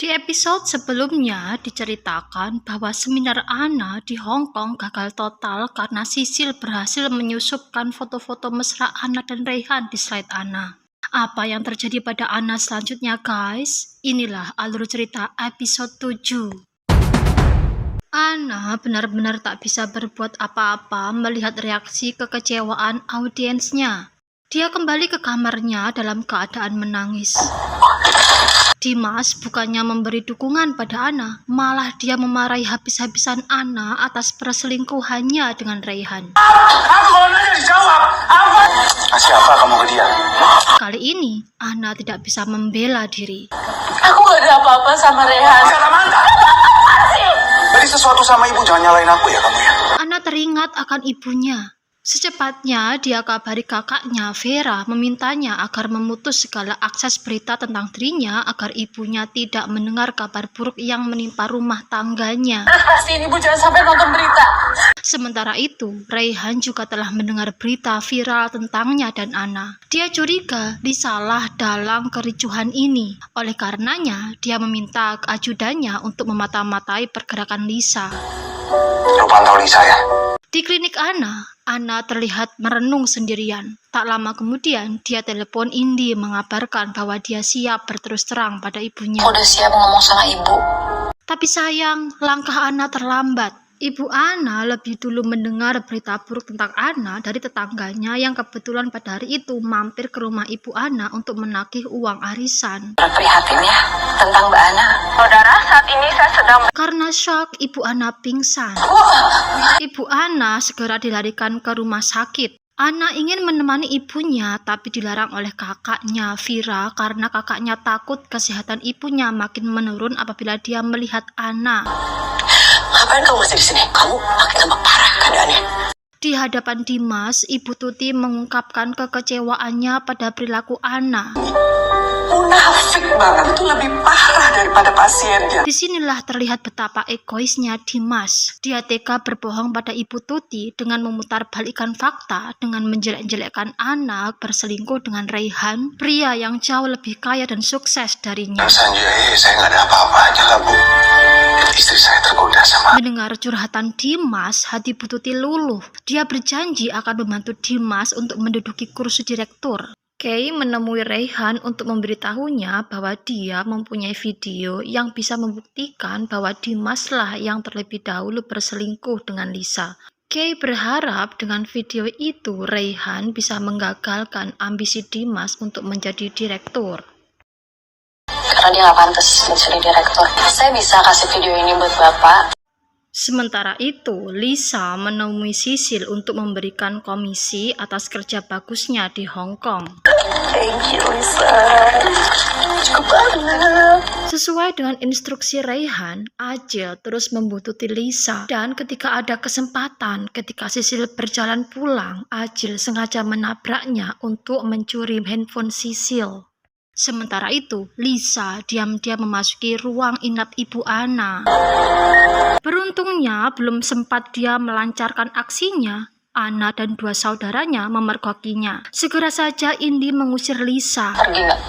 Di episode sebelumnya diceritakan bahwa seminar Anna di Hong Kong gagal total karena Sisil berhasil menyusupkan foto-foto mesra Anna dan Rayhan di slide Anna. Apa yang terjadi pada Anna selanjutnya, guys? Inilah alur cerita episode 7. Anna benar-benar tak bisa berbuat apa-apa melihat reaksi kekecewaan audiensnya. Dia kembali ke kamarnya dalam keadaan menangis. Dimas bukannya memberi dukungan pada Anna, malah dia memarahi habis-habisan Anna atas perselingkuhannya dengan Rayhan. Aku kalau nanya dijawab, apa? Siapa kamu ke dia? Kali ini, Anna tidak bisa membela diri. Aku gak ada apa-apa sama Rayhan. Salamanta. Tadi sesuatu sama ibu, jangan nyalain aku ya kamu ya. Anna teringat akan ibunya. Secepatnya dia kabari kakaknya Vera memintanya agar memutus segala akses berita tentang dirinya agar ibunya tidak mendengar kabar buruk yang menimpa rumah tangganya. Pastiin ibu jangan sampai nonton berita. Sementara itu, Rayhan juga telah mendengar berita viral tentangnya dan Anna. Dia curiga Lisa lah dalam kericuhan ini. Oleh karenanya, dia meminta ajudannya untuk memata-matai pergerakan Lisa. Lu pantau Lisa ya. Di klinik Anna terlihat merenung sendirian. Tak lama kemudian, dia telepon Indi mengabarkan bahwa dia siap berterus terang pada ibunya. Aku udah siap ngomong sama ibu. Tapi sayang, langkah Anna terlambat. Ibu Anna lebih dulu mendengar berita buruk tentang Anna dari tetangganya yang kebetulan pada hari itu mampir ke rumah ibu Anna untuk menagih uang arisan. Prihatin ya tentang Mbak Anna. Saudara, saat ini saya sedang... Karena shock, ibu Anna pingsan. Ibu Anna segera dilarikan ke rumah sakit. Anna ingin menemani ibunya, tapi dilarang oleh kakaknya Vira karena kakaknya takut kesehatan ibunya makin menurun apabila dia melihat Anna. Ngapain kamu masih di sini? Kamu makin tambah parah keadaannya. Di hadapan Dimas, Ibu Tuti mengungkapkan kekecewaannya pada perilaku Anna. Munafik banget, itu lebih parah daripada pasiennya. Disinilah terlihat betapa egoisnya Dimas. Dia tega berbohong pada Ibu Tuti dengan memutarbalikkan fakta dengan menjelek-jelekkan Anna berselingkuh dengan Rayhan, pria yang jauh lebih kaya dan sukses darinya. Sanjay, saya nggak ada apa-apanya lah bu. Istri saya tergoda sama. Mendengar curhatan Dimas, hati Bu Tuti luluh. Dia berjanji akan membantu Dimas untuk menduduki kursi direktur. Kay menemui Rayhan untuk memberitahunya bahwa dia mempunyai video yang bisa membuktikan bahwa Dimas lah yang terlebih dahulu berselingkuh dengan Lisa. Kay berharap dengan video itu Rayhan bisa menggagalkan ambisi Dimas untuk menjadi direktur. Karena dia gak pantas menjadi direktur. Saya bisa kasih video ini buat Bapak. Sementara itu, Lisa menemui Sisil untuk memberikan komisi atas kerja bagusnya di Hong Kong. Thank you, Lisa. Cukup banget. Sesuai dengan instruksi Rayhan, Ajil terus membuntuti Lisa. Dan ketika ada kesempatan, ketika Sisil berjalan pulang, Ajil sengaja menabraknya untuk mencuri handphone Sisil. Sementara itu, Lisa diam-diam memasuki ruang inap Ibu Anna. Beruntungnya, belum sempat dia melancarkan aksinya, Anna dan dua saudaranya memergokinya. Segera saja Indi mengusir Lisa. Pergi gak?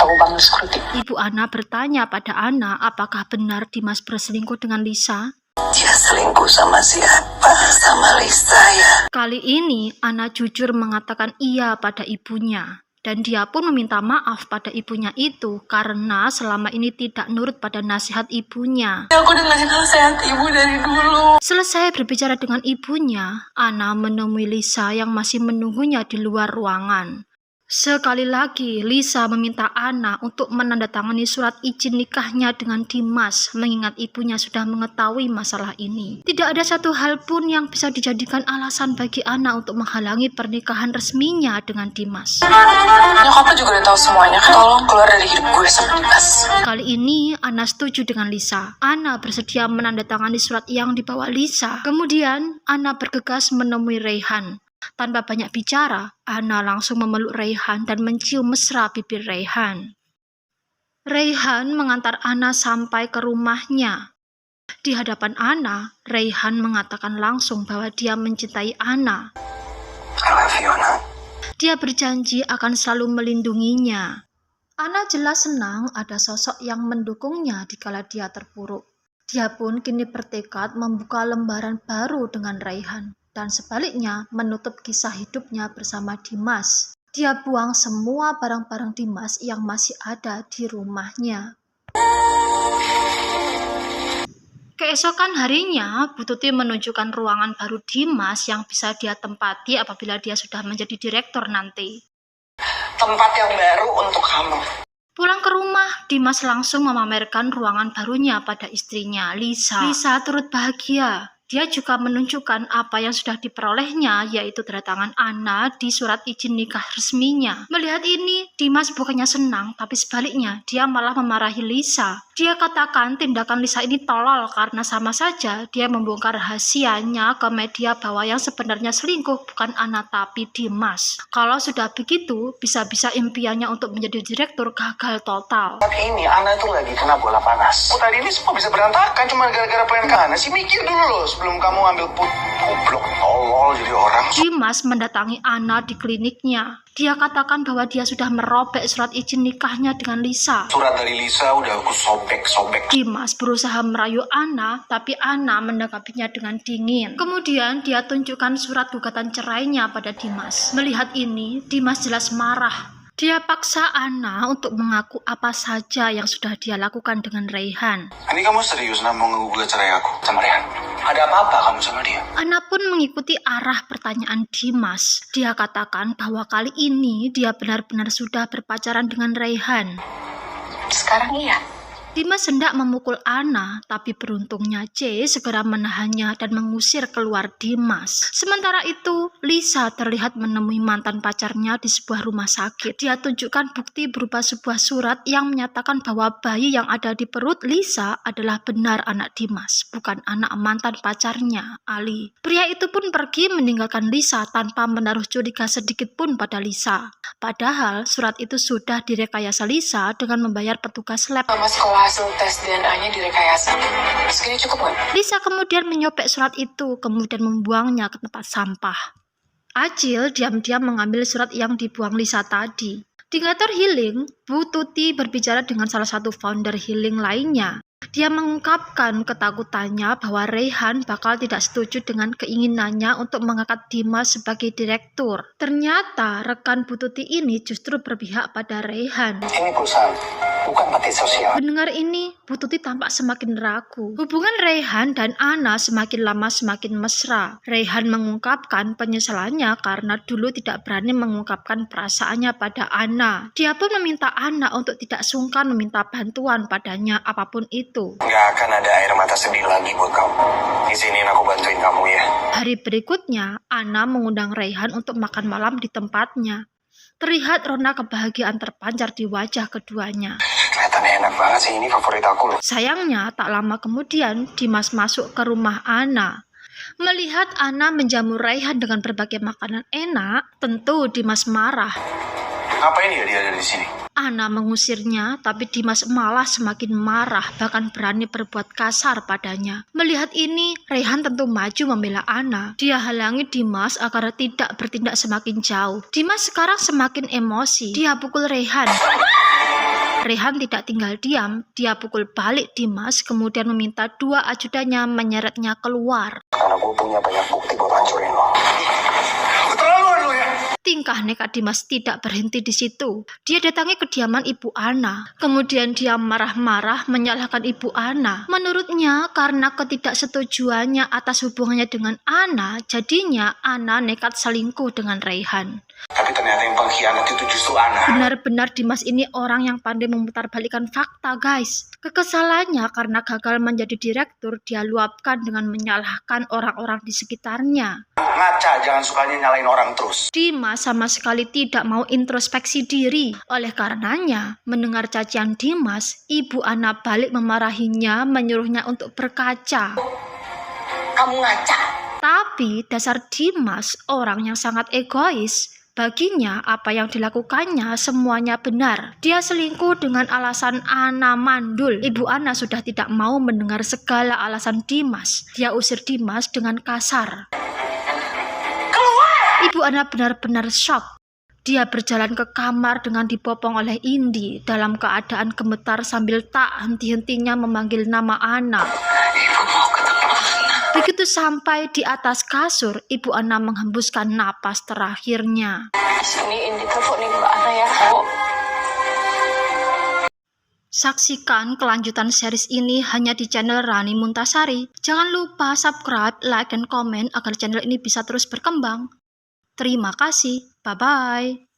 Aku panggil security. Ibu Anna bertanya pada Anna apakah benar Dimas berselingkuh dengan Lisa. Dia selingkuh sama siapa? Sama Lisa ya. Kali ini, Anna jujur mengatakan iya pada ibunya. Dan dia pun meminta maaf pada ibunya itu karena selama ini tidak nurut pada nasihat ibunya. Aku dengerin nasihat ibu dari dulu. Selesai berbicara dengan ibunya, Anna menemui Lisa yang masih menunggunya di luar ruangan. Sekali lagi, Lisa meminta Anna untuk menandatangani surat izin nikahnya dengan Dimas, mengingat ibunya sudah mengetahui masalah ini. Tidak ada satu hal pun yang bisa dijadikan alasan bagi Anna untuk menghalangi pernikahan resminya dengan Dimas. Nyokap lu juga udah tahu semuanya kan? Tolong keluar dari hidup gue sama Dimas. Kali ini, Anna setuju dengan Lisa. Anna bersedia menandatangani surat yang dibawa Lisa. Kemudian, Anna bergegas menemui Rayhan. Tanpa banyak bicara, Anna langsung memeluk Rayhan dan mencium mesra bibir Rayhan. Rayhan mengantar Anna sampai ke rumahnya. Di hadapan Anna, Rayhan mengatakan langsung bahwa dia mencintai Anna. I love you, Anna. Dia berjanji akan selalu melindunginya. Ana jelas senang ada sosok yang mendukungnya dikala dia terpuruk. Dia pun kini bertekad membuka lembaran baru dengan Raihan, dan sebaliknya menutup kisah hidupnya bersama Dimas. Dia buang semua barang-barang Dimas yang masih ada di rumahnya. Keesokan harinya, Bu Tuti menunjukkan ruangan baru Dimas yang bisa dia tempati apabila dia sudah menjadi direktur nanti. Tempat yang baru untuk kamu. Pulang ke rumah, Dimas langsung memamerkan ruangan barunya pada istrinya, Lisa. Lisa turut bahagia. Dia juga menunjukkan apa yang sudah diperolehnya, yaitu tanda tangan Ana di surat izin nikah resminya. Melihat ini, Dimas bukannya senang, tapi sebaliknya, dia malah memarahi Lisa. Dia katakan tindakan Lisa ini tolol karena sama saja dia membongkar rahasianya ke media bahwa yang sebenarnya selingkuh bukan Ana tapi Dimas. Kalau sudah begitu, bisa-bisa impiannya untuk menjadi direktur gagal total. Tapi ini Ana tuh lagi kena bola panas. Tadi ini semua bisa berantakan cuma gara-gara plan ke Ana sih. Mikir dulu loh sebelum kamu ambil goblok tolol jadi orang. Dimas mendatangi Ana di kliniknya. Dia katakan bahwa dia sudah merobek surat izin nikahnya dengan Lisa. Surat dari Lisa udah aku sobek-sobek. Dimas berusaha merayu Ana, tapi Ana menanggapinya dengan dingin. Kemudian dia tunjukkan surat gugatan cerainya pada Dimas. Melihat ini, Dimas jelas marah. Dia paksa Ana untuk mengaku apa saja yang sudah dia lakukan dengan Raihan. Ini kamu serius mau ngegugat cerai aku sama Rehan? Ada apa-apa kamu sama dia? Ana pun mengikuti arah pertanyaan Dimas. Dia katakan bahwa kali ini dia benar-benar sudah berpacaran dengan Raihan. Sekarang iya. Dimas hendak memukul Ana, tapi beruntungnya C segera menahannya dan mengusir keluar Dimas. Sementara itu, Lisa terlihat menemui mantan pacarnya di sebuah rumah sakit. Dia tunjukkan bukti berupa sebuah surat yang menyatakan bahwa bayi yang ada di perut Lisa adalah benar anak Dimas, bukan anak mantan pacarnya, Ali. Pria itu pun pergi meninggalkan Lisa tanpa menaruh curiga sedikit pun pada Lisa. Padahal surat itu sudah direkayasa Lisa dengan membayar petugas lab. Mas, kalau hasil tes DNA-nya direkayasa, segini cukup nggak? Lisa kemudian menyopek surat itu, kemudian membuangnya ke tempat sampah. Acil diam-diam mengambil surat yang dibuang Lisa tadi. Di kantor healing, Bu Tuti berbicara dengan salah satu founder healing lainnya. Dia mengungkapkan ketakutannya bahwa Raihan bakal tidak setuju dengan keinginannya untuk mengangkat Dimas sebagai direktur. Ternyata rekan Bu Tuti ini justru berpihak pada Raihan. Ini perusahaan, bukan bakti sosial. Mendengar ini, Bu Tuti tampak semakin ragu. Hubungan Raihan dan Ana semakin lama semakin mesra. Raihan mengungkapkan penyesalannya karena dulu tidak berani mengungkapkan perasaannya pada Ana. Dia pun meminta Ana untuk tidak sungkan meminta bantuan padanya apapun itu. Nggak akan ada air mata sedih lagi buat kamu. Di sini aku bantuin kamu ya. Hari berikutnya, Ana mengundang Raihan untuk makan malam di tempatnya. Terlihat rona kebahagiaan terpancar di wajah keduanya. Kelihatannya enak banget sih, ini favorit aku loh. Sayangnya, tak lama kemudian Dimas masuk ke rumah Ana. Melihat Ana menjamu Raihan dengan berbagai makanan enak, tentu Dimas marah. Ngapain dia ada di sini? Ana mengusirnya, tapi Dimas malah semakin marah, bahkan berani berbuat kasar padanya. Melihat ini, Raihan tentu maju membela Ana. Dia halangi Dimas agar tidak bertindak semakin jauh. Dimas sekarang semakin emosi. Dia pukul Raihan. Raihan tidak tinggal diam, dia pukul balik Dimas, kemudian meminta dua ajudannya menyeretnya keluar. Karena gue punya banyak bukti buat hancurin lo. Keterlaluan lo ya. Tingkah nekat Dimas tidak berhenti di situ. Dia datangi kediaman Ibu Ana. Kemudian dia marah-marah menyalahkan Ibu Ana. Menurutnya, karena ketidaksetujuannya atas hubungannya dengan Ana, jadinya Ana nekat selingkuh dengan Raihan. Tapi ternyata yang pengkhianat itu justru Ana. Benar-benar Dimas ini orang yang pandai memutarbalikkan fakta, guys. Kekesalannya karena gagal menjadi direktur, dia luapkan dengan menyalahkan orang-orang di sekitarnya. Ngaca, jangan sukanya nyalain orang terus. Dimas sama sekali tidak mau introspeksi diri. Oleh karenanya, mendengar cacian Dimas, Ibu Ana balik memarahinya, menyuruhnya untuk berkaca. Kamu ngaca. Tapi dasar Dimas orang yang sangat egois. Baginya, apa yang dilakukannya semuanya benar. Dia selingkuh dengan alasan Ana mandul. Ibu Ana sudah tidak mau mendengar segala alasan Dimas. Dia usir Dimas dengan kasar. Ibu Ana benar-benar shock. Dia berjalan ke kamar dengan dibopong oleh Indi dalam keadaan gemetar sambil tak henti-hentinya memanggil nama anak. Ibu mau ketemu anak. Begitu sampai di atas kasur, Ibu Ana menghembuskan napas terakhirnya. Sini Indi teleponin Mbak Ana ya, Bu. Saksikan kelanjutan series ini hanya di channel Rani Muntasari. Jangan lupa subscribe, like, dan komen agar channel ini bisa terus berkembang. Terima kasih. Bye-bye.